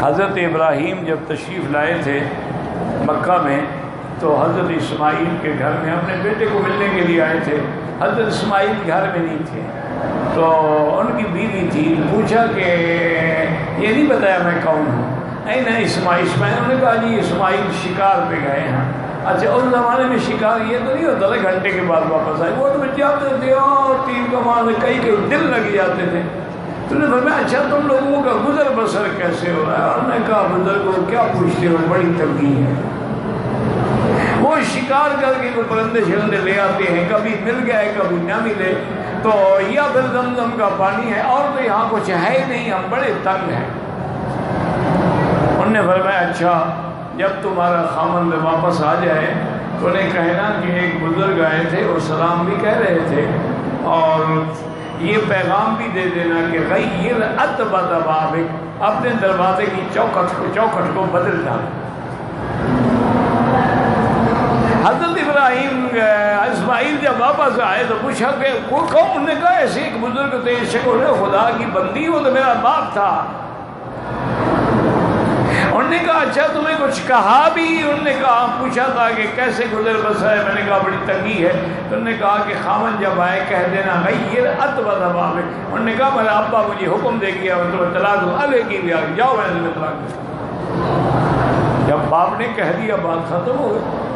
حضرت ابراہیم جب تشریف لائے تھے مکہ میں تو حضرت اسماعیل کے گھر میں اپنے بیٹے کو ملنے کے لیے آئے تھے. حضرت اسماعیل گھر میں نہیں تھے تو ان کی بیوی تھی. پوچھا کہ یہ نہیں بتایا میں کون ہوں. نہیں اسماعیل انہوں نے کہا جی اسماعیل شکار پہ گئے ہیں. اچھا اس زمانے میں شکار یہ تو نہیں ہوتا تھا گھنٹے کے بعد واپس آئے, وہ تو جاتے تھے اور تیر کمان کئی دن لگ جاتے تھے. تو نے فرمایا اچھا تم لوگوں کا گزر بسر کیسے ہو رہا ہے؟ اور میں کہا بزرگوں کیا پوچھتے ہو, بڑی تنگی ہے. وہ شکار کر کے کوئی پرندے شرندے لے آتے ہیں, کبھی مل گئے کبھی نہ ملے, تو یا پھر زمزم کا پانی ہے اور تو یہاں کچھ ہے ہی نہیں, ہم بڑے تنگ ہیں. انہوں نے فرمایا اچھا جب تمہارا خامند واپس آ جائے تو انہیں کہنا کہ ایک بزرگ آئے تھے وہ سلام بھی کہہ رہے تھے اور یہ پیغام بھی دے دینا کہ غیر اتبت بابک, اپنے دروازے کی چوکھٹ کو بدل ڈال. حضرت ابراہیم اسماعیل جب واپس آئے تو پوچھا کہ کون؟ انہوں نے کہا ایسے ایک بزرگ تھے, شکر خدا کی بندی ہو تو میرا باپ تھا. انہوں نے کہا اچھا تمہیں کچھ کہا بھی؟ انہوں نے کہا پوچھا تھا کہ کیسے گزر بسر ہے. میں نے کہا بڑی تنگی ہے. تو انہوں نے کہا کہ خامن جب آئے کہہ دینا غیر اتبت بابک. انہوں نے کہا میرا ابا مجھے حکم دے گیا میں تمہیں طلاق دوں. ابے کی بھی آ جاؤ میں تمہیں طلاق دوں. جب باپ نے کہہ دیا بات ختم ہو گئی.